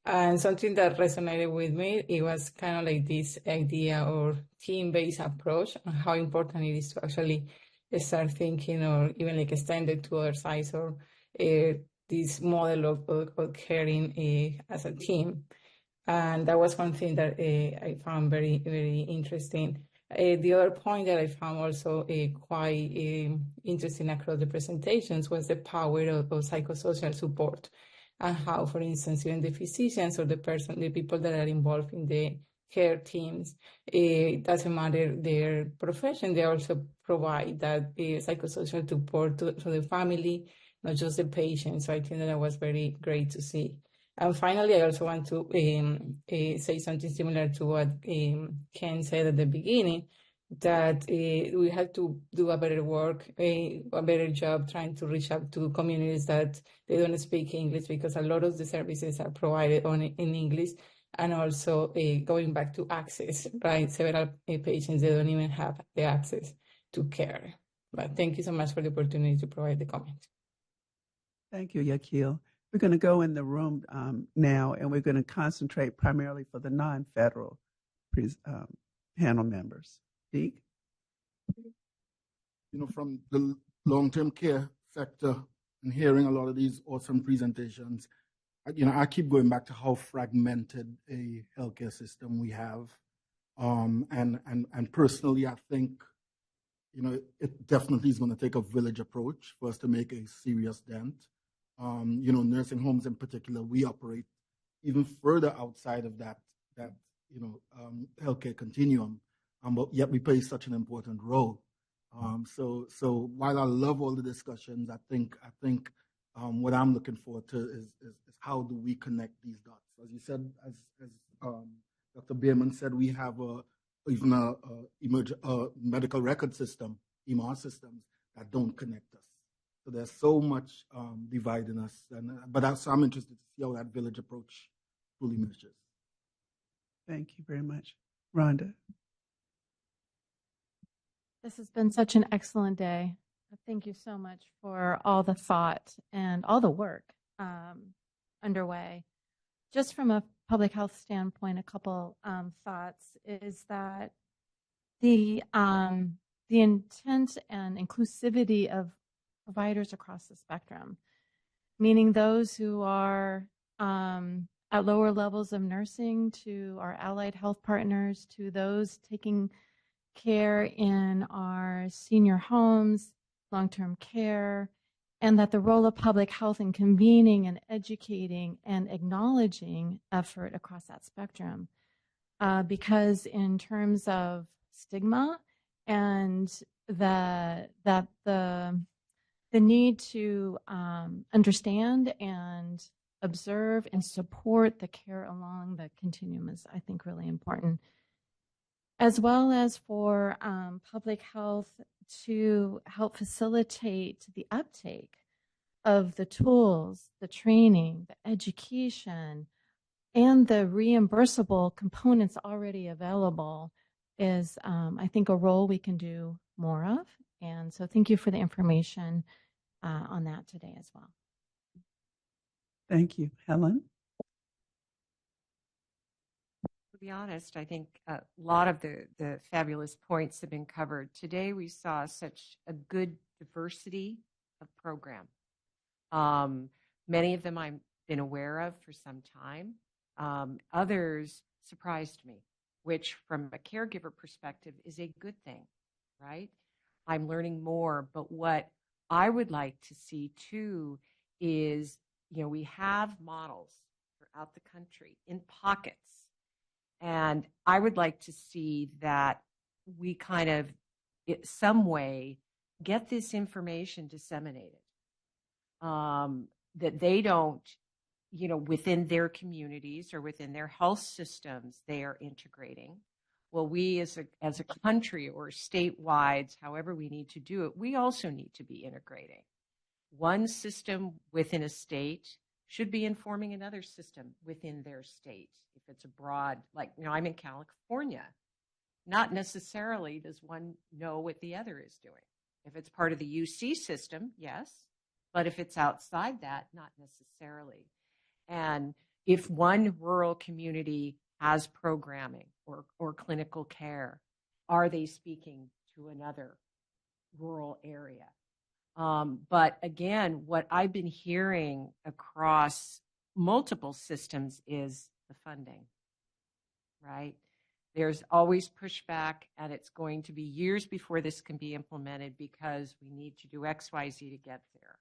H: And something that resonated with me, it was kind of like this idea or team-based approach and how important it is to actually start thinking or even like extend it to other sides or this model of caring as a team. And that was one thing that I found very, very interesting. The other point that I found also quite interesting across the presentations was the power of psychosocial support and how, for instance, even the physicians or the people that are involved in the care teams, it doesn't matter their profession, they also provide that psychosocial support to the family, not just the patient. So I think that was very great to see. And finally, I also want to say something similar to what Ken said at the beginning, that we have to do a better work, a better job trying to reach out to communities that they don't speak English, because a lot of the services are provided in English. And also going back to access, right? Several patients, they don't even have the access to care. But thank you so much for the opportunity to provide the comment.
A: Thank you, Yakil. We're going to go in the room now, and we're going to concentrate primarily for the non-federal panel members. Deke?
I: From the long-term care sector and hearing a lot of these awesome presentations, I keep going back to how fragmented a healthcare system we have. And personally, I think, it definitely is going to take a village approach for us to make a serious dent. Nursing homes in particular, we operate even further outside of that healthcare continuum, but yet we play such an important role. So while I love all the discussions, I think what I'm looking forward to is how do we connect these dots? As you said, as Dr. Bierman said, we have even a medical record system, EMR systems, that don't connect us. So there's so much dividing us. But I'm interested to see how that village approach fully measures.
A: Thank you very much. Rhonda?
J: This has been such an excellent day. Thank you so much for all the thought and all the work underway. Just from a public health standpoint, a couple thoughts is that the intent and inclusivity of providers across the spectrum, meaning those who are at lower levels of nursing, to our allied health partners, to those taking care in our senior homes, long-term care, and that the role of public health in convening and educating and acknowledging effort across that spectrum. Because in terms of stigma and the need to understand and observe and support the care along the continuum is, I think, really important. As well as for public health to help facilitate the uptake of the tools, the training, the education, and the reimbursable components already available is, I think, a role we can do more of. And so thank you for the information on that today as well.
A: Thank you. Helen?
K: To be honest, I think a lot of the fabulous points have been covered. Today we saw such a good diversity of program. Many of them I've been aware of for some time. Others surprised me, which from a caregiver perspective is a good thing, right? I'm learning more, but what I would like to see too is, we have models throughout the country in pockets. And I would like to see that we kind of, in some way, get this information disseminated. That they don't, within their communities or within their health systems, they are integrating. Well, we as a country or statewide, however we need to do it, we also need to be integrating. One system within a state should be informing another system within their state. If it's abroad, like, I'm in California, not necessarily does one know what the other is doing. If it's part of the UC system, yes, but if it's outside that, not necessarily. And if one rural community has programming or clinical care, are they speaking to another rural area? But again, what I've been hearing across multiple systems is the funding, right? There's always pushback, and it's going to be years before this can be implemented because we need to do X, Y, Z to get there.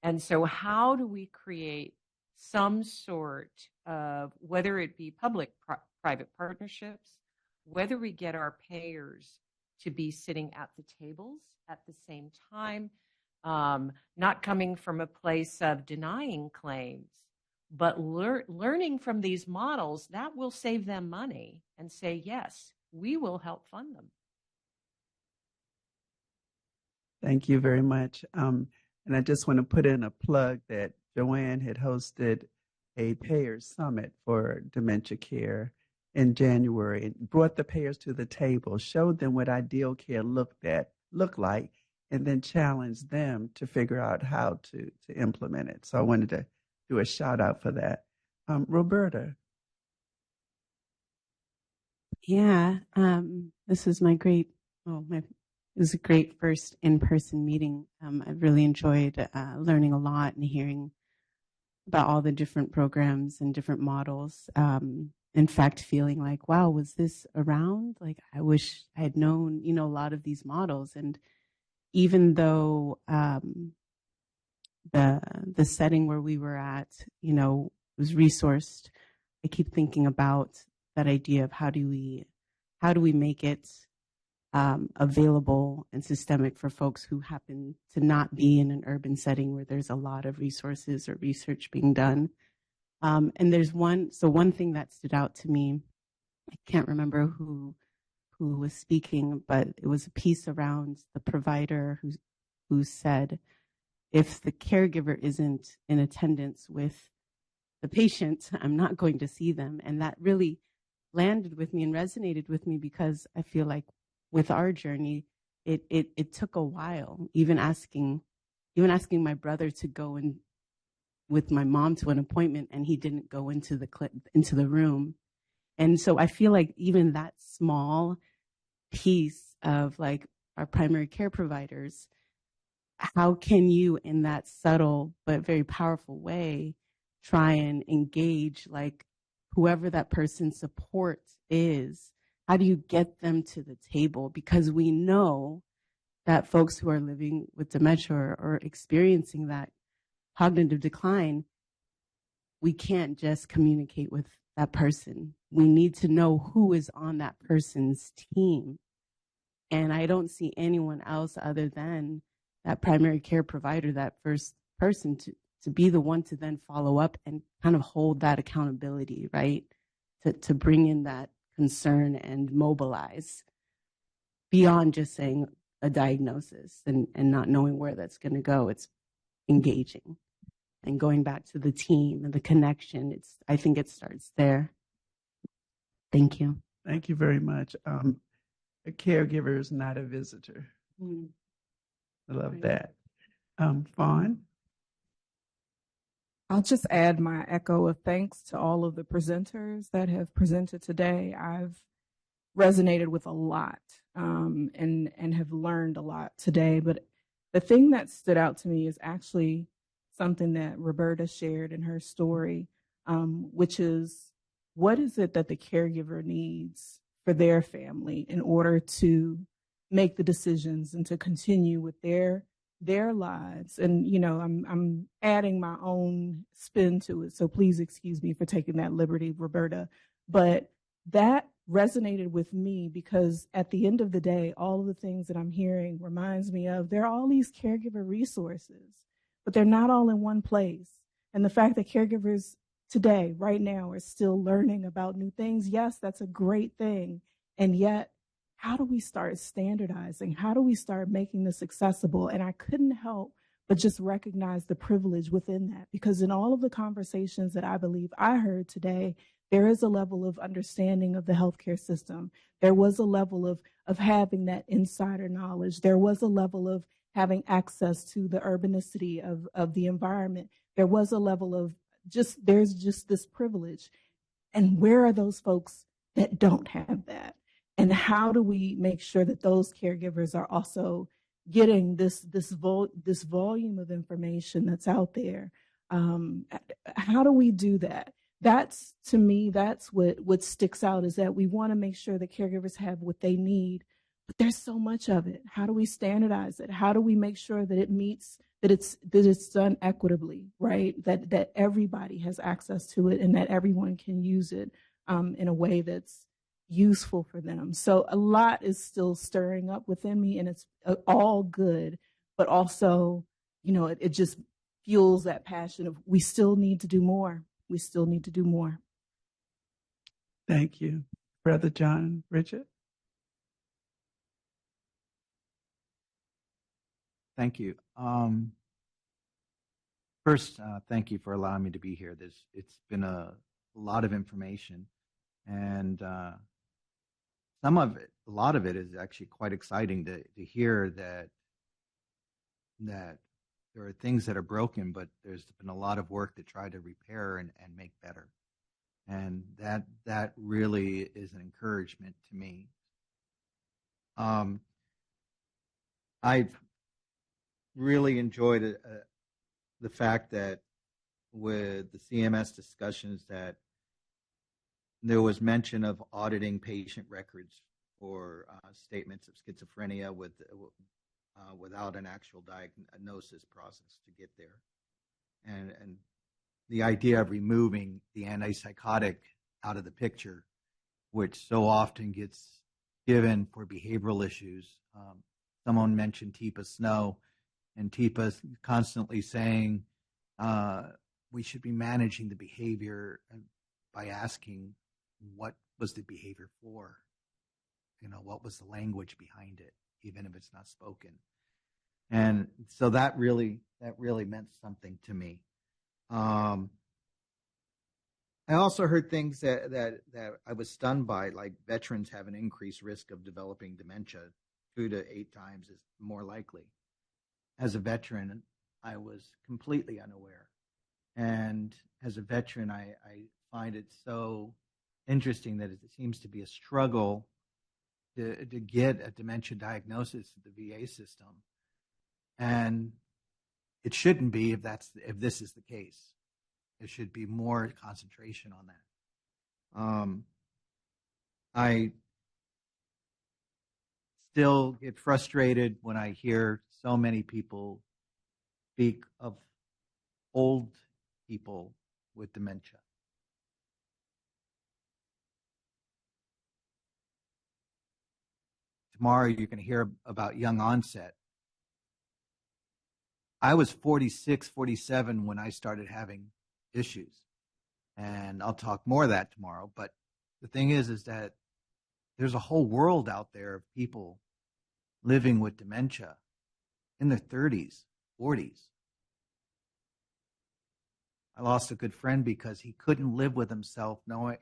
K: And so how do we create some sort of, whether it be public-private partnerships, whether we get our payers to be sitting at the tables at the same time, not coming from a place of denying claims, but learning from these models that will save them money and say, yes, we will help fund them.
A: Thank you very much. And I just want to put in a plug that Joanne had hosted a payers summit for dementia care in January and brought the payers to the table, showed them what ideal care looked like, and then challenged them to figure out how to implement it. So I wanted to do a shout out for that. Roberta.
L: Yeah, this is it was a great first in-person meeting. I really enjoyed learning a lot and hearing about all the different programs and different models. In fact, feeling like, wow, was this around? Like, I wish I had known, a lot of these models. And even though the setting where we were at, was resourced, I keep thinking about that idea of how do we make it available and systemic for folks who happen to not be in an urban setting where there's a lot of resources or research being done. And there's one thing that stood out to me. I can't remember who was speaking, but it was a piece around the provider who said, if the caregiver isn't in attendance with the patient, I'm not going to see them. And that really landed with me and resonated with me, because I feel like with our journey, it took a while, even asking my brother to go in with my mom to an appointment, and he didn't go into the room. And so I feel like even that small piece of like our primary care providers, how can you, in that subtle but very powerful way, try and engage like whoever that person's support is? How do you get them to the table? Because we know that folks who are living with dementia or experiencing that cognitive decline, we can't just communicate with that person. We need to know who is on that person's team. And I don't see anyone else other than that primary care provider, that first person to be the one to then follow up and kind of hold that accountability, right? To bring in that concern and mobilize beyond just saying a diagnosis and not knowing where that's going to go. It's engaging and going back to the team and the connection. I think it starts there. Thank you.
A: Thank you very much. A caregiver is not a visitor. I love that. Fawn?
M: I'll just add my echo of thanks to all of the presenters that have presented today. I've resonated with a lot and have learned a lot today. But the thing that stood out to me is actually something that Roberta shared in her story, which is, what is it that the caregiver needs for their family in order to make the decisions and to continue with their lives? And, I'm adding my own spin to it, so please excuse me for taking that liberty, Roberta. But that resonated with me because at the end of the day, all of the things that I'm hearing reminds me of, there are all these caregiver resources, but they're not all in one place. And the fact that caregivers today, right now, are still learning about new things, yes, that's a great thing. And yet, how do we start standardizing? How do we start making this accessible? And I couldn't help but just recognize the privilege within that, because in all of the conversations that I believe I heard today, there is a level of understanding of the healthcare system. There was a level of having that insider knowledge. There was a level of having access to the urbanicity of the environment. There was a level of there's just this privilege. And where are those folks that don't have that? And how do we make sure that those caregivers are also getting this volume of information that's out there? How do we do that? That's, to me, that's what sticks out, is that we want to make sure that caregivers have what they need, but there's so much of it. How do we standardize it? How do we make sure that it meets, that it's done equitably, right? That everybody has access to it and that everyone can use it in a way that's useful for them. So a lot is still stirring up within me, and it's all good, but also, it just fuels that passion of, we still need to do more. We still need to do more.
A: Thank you. Brother John Richard?
N: Thank you. First, thank you for allowing me to be here. It's been a lot of information, and a lot of it is actually quite exciting to hear that there are things that are broken, but there's been a lot of work to try to repair and make better, and that really is an encouragement to me. I've really enjoyed the fact that with the CMS discussions that there was mention of auditing patient records for statements of schizophrenia without an actual diagnosis process to get there, and the idea of removing the antipsychotic out of the picture, which so often gets given for behavioral issues. Someone mentioned Teepa Snow, and Teepa's constantly saying we should be managing the behavior by asking what was the behavior for? What was the language behind it, even if it's not spoken? And so that really meant something to me. I also heard things that I was stunned by, like veterans have an increased risk of developing dementia 2 to 8 times is more likely. As a veteran, I was completely unaware. And as a veteran, I find it so interesting that it seems to be a struggle to get a dementia diagnosis at the VA system. And it shouldn't be if this is the case. There should be more concentration on that. I still get frustrated when I hear so many people speak of old people with dementia. Tomorrow you're going to hear about young onset. I was 46, 47 when I started having issues. And I'll talk more of that tomorrow. But the thing is that there's a whole world out there of people living with dementia in their 30s, 40s. I lost a good friend because he couldn't live with himself,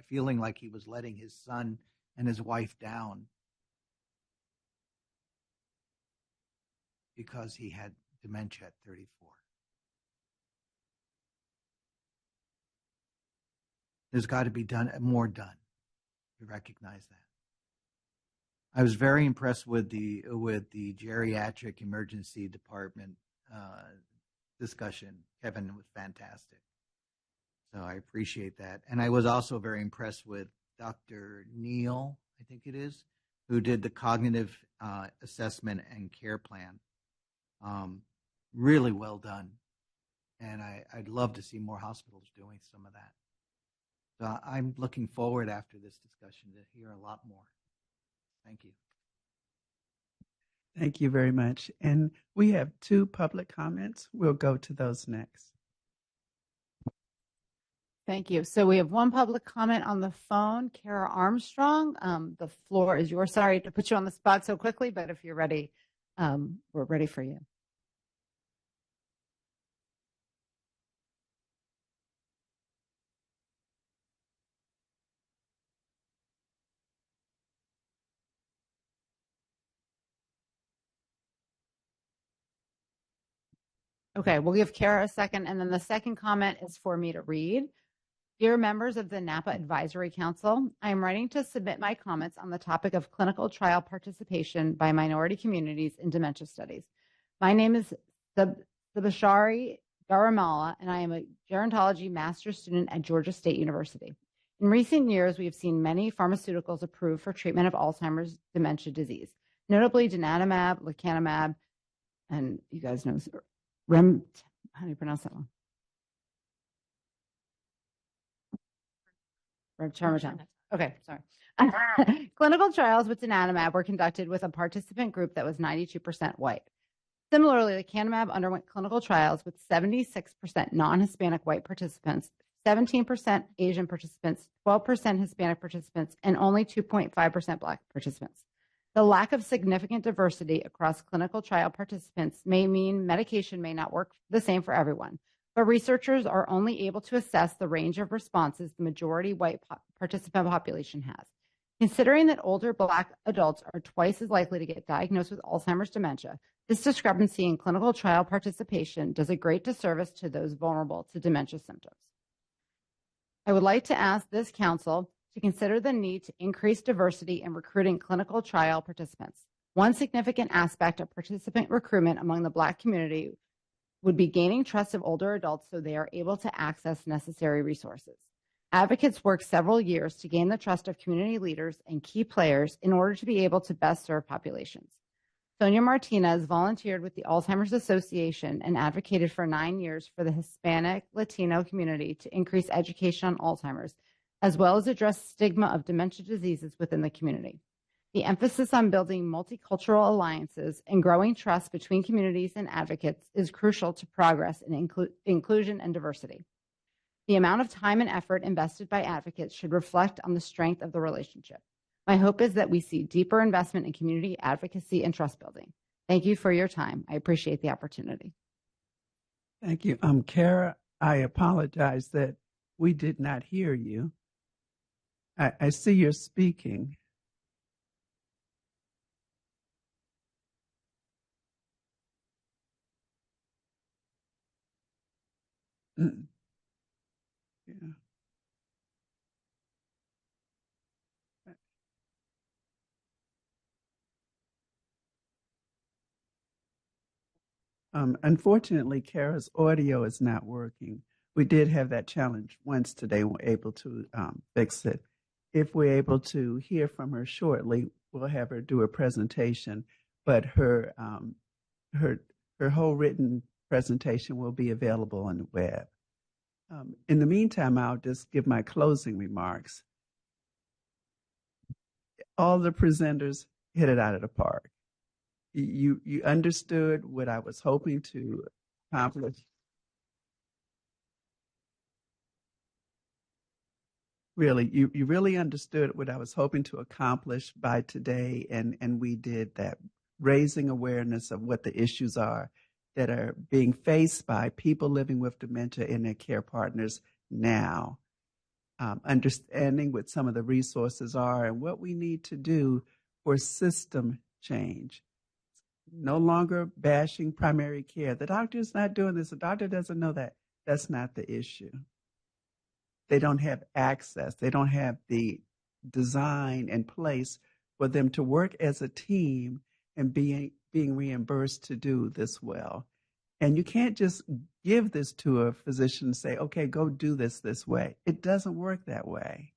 N: feeling like he was letting his son and his wife down because he had dementia at 34. There's got to be more done to recognize that. I was very impressed with the geriatric emergency department discussion. Kevin was fantastic. So I appreciate that. And I was also very impressed with Dr. Neal, I think it is, who did the cognitive assessment and care plan. Really well done. And I'd love to see more hospitals doing some of that. So I'm looking forward after this discussion to hear a lot more. Thank you.
A: Thank you very much. And we have 2 public comments. We'll go to those next.
O: Thank you. So we have 1 public comment on the phone, Kara Armstrong. The floor is yours. Sorry to put you on the spot so quickly, but if you're ready, we're ready for you. Okay, we'll give Kara a second, and then the second comment is for me to read. Dear members of the NAPA Advisory Council, I am writing to submit my comments on the topic of clinical trial participation by minority communities in dementia studies. My name is Subashari Garamala, and I am a gerontology master's student at Georgia State University. In recent years, we have seen many pharmaceuticals approved for treatment of Alzheimer's dementia disease, notably donanemab, lecanemab, and you guys know how do you pronounce that one? Remternetug. Okay, sorry. Clinical trials with donanemab were conducted with a participant group that was 92% white. Similarly, lecanemab underwent clinical trials with 76% non-Hispanic white participants, 17% Asian participants, 12% Hispanic participants, and only 2.5% Black participants. The lack of significant diversity across clinical trial participants may mean medication may not work the same for everyone, but researchers are only able to assess the range of responses the majority white participant population has. Considering that older Black adults are twice as likely to get diagnosed with Alzheimer's dementia, this discrepancy in clinical trial participation does a great disservice to those vulnerable to dementia symptoms. I would like to ask this council to consider the need to increase diversity in recruiting clinical trial participants. One significant aspect of participant recruitment among the Black community would be gaining trust of older adults so they are able to access necessary resources. Advocates work several years to gain the trust of community leaders and key players in order to be able to best serve populations. Sonia Martinez volunteered with the Alzheimer's Association and advocated for 9 years for the Hispanic Latino community to increase education on Alzheimer's, as well as address stigma of dementia diseases within the community. The emphasis on building multicultural alliances and growing trust between communities and advocates is crucial to progress in inclusion and diversity. The amount of time and effort invested by advocates should reflect on the strength of the relationship. My hope is that we see deeper investment in community advocacy and trust building. Thank you for your time. I appreciate the opportunity.
A: Thank you. Kara, I apologize that we did not hear you. I see you're speaking. Yeah. Unfortunately, Kara's audio is not working. We did have that challenge once today. We're able to fix it. If we're able to hear from her shortly, we'll have her do a presentation, but her whole written presentation will be available on the web. In the meantime, I'll just give my closing remarks. All the presenters hit it out of the park. You understood what I was hoping to accomplish. Really, you really understood what I was hoping to accomplish by today, and we did that, raising awareness of what the issues are that are being faced by people living with dementia and their care partners now, understanding what some of the resources are and what we need to do for system change. No longer bashing primary care. The doctor's not doing this. The doctor doesn't know that. That's not the issue. They don't have access. They don't have the design in place for them to work as a team and being reimbursed to do this well. And you can't just give this to a physician and say, okay, go do this way. It doesn't work that way.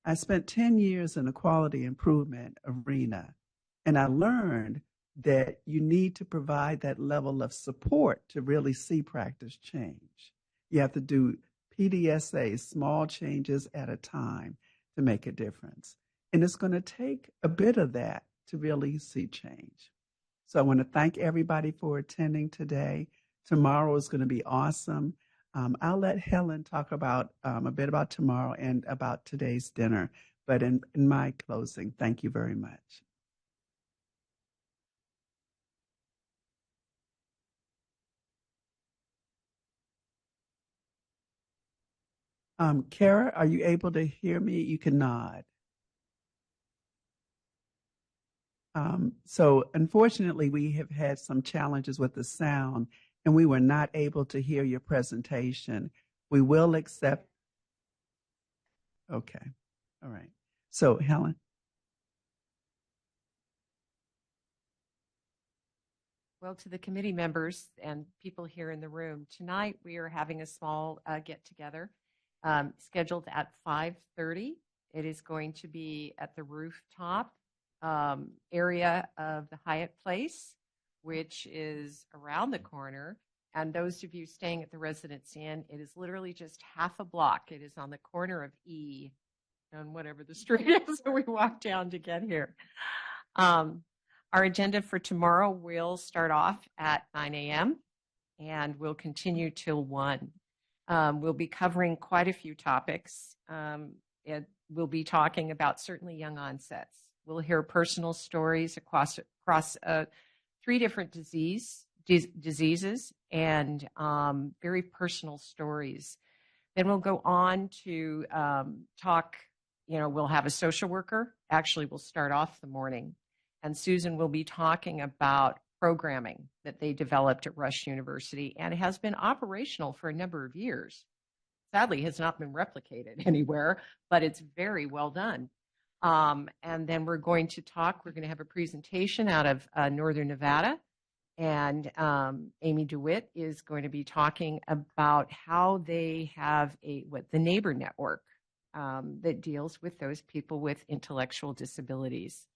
A: I spent 10 years in the quality improvement arena, and I learned that you need to provide that level of support to really see practice change. You have to do PDSA, small changes at a time, to make a difference. And it's going to take a bit of that to really see change. So I want to thank everybody for attending today. Tomorrow is going to be awesome. I'll let Helen talk about a bit about tomorrow and about today's dinner. But in my closing, thank you very much. Kara, are you able to hear me? You can nod. So unfortunately, we have had some challenges with the sound, and we were not able to hear your presentation. We will accept. Okay. All right. So, Helen.
K: Well, to the committee members and people here in the room, tonight we are having a small get-together scheduled at 5:30. It is going to be at the rooftop area of the Hyatt Place, which is around the corner. And those of you staying at the Residence Inn, it is literally just half a block. It is on the corner of E and whatever the street is that we walk down to get here. Our agenda for tomorrow will start off at 9 a.m. and we'll continue till 1. We'll be covering quite a few topics. We'll be talking about certainly young onsets. We'll hear personal stories across 3 different diseases and very personal stories. Then we'll go on to talk, we'll have a social worker. Actually, we'll start off the morning. And Susan will be talking about programming that they developed at Rush University and has been operational for a number of years. Sadly, has not been replicated anywhere, but it's very well done. And then we're going to have a presentation out of Northern Nevada. And Amy DeWitt is going to be talking about how they have the neighbor network that deals with those people with intellectual disabilities,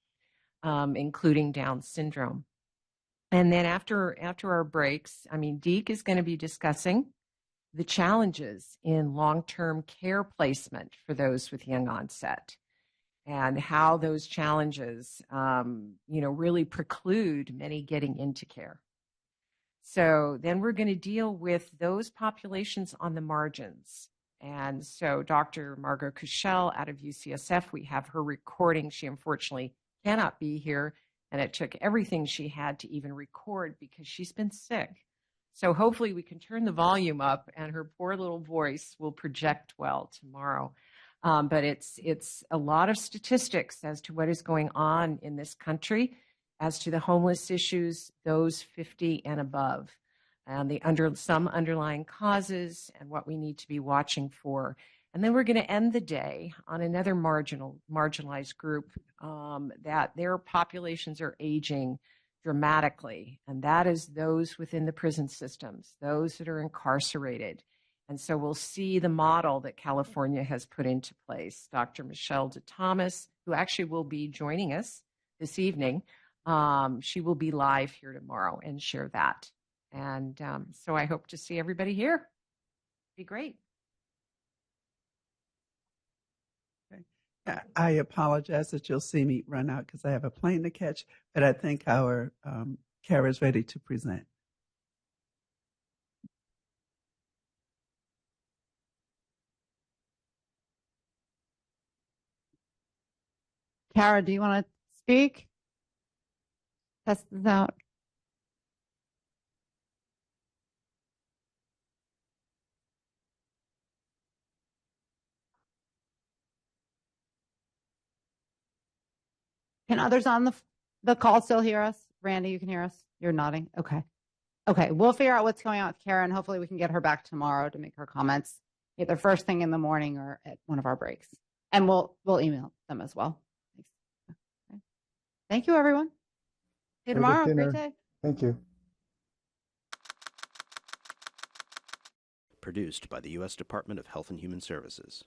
K: including Down syndrome. And then after our breaks, Deke is going to be discussing the challenges in long-term care placement for those with young onset, and how those challenges, really preclude many getting into care. So then we're going to deal with those populations on the margins. And so Dr. Margot Kushel out of UCSF, we have her recording. She unfortunately cannot be here, and it took everything she had to even record because she's been sick. So hopefully we can turn the volume up and her poor little voice will project well tomorrow. But it's a lot of statistics as to what is going on in this country, as to the homeless issues, those 50 and above, and some underlying causes and what we need to be watching for. And then we're going to end the day on another marginalized group that their populations are aging dramatically, and that is those within the prison systems, those that are incarcerated. And so we'll see the model that California has put into place. Dr. Michelle DeThomas, who actually will be joining us this evening, she will be live here tomorrow and share that. And so I hope to see everybody here. It'd be great.
A: I apologize that you'll see me run out because I have a plane to catch, but I think our Kara is ready to present.
O: Kara, do you want to speak? Test this out. Can others on the call still hear us? Randy, you can hear us? You're nodding. Okay. Okay. We'll figure out what's going on with Kara, and hopefully we can get her back tomorrow to make her comments either first thing in the morning or at one of our breaks. And we'll email them as well. Okay. Thank you, everyone. See you tomorrow. Great day.
E: Thank you.
P: Produced by the U.S. Department of Health and Human Services.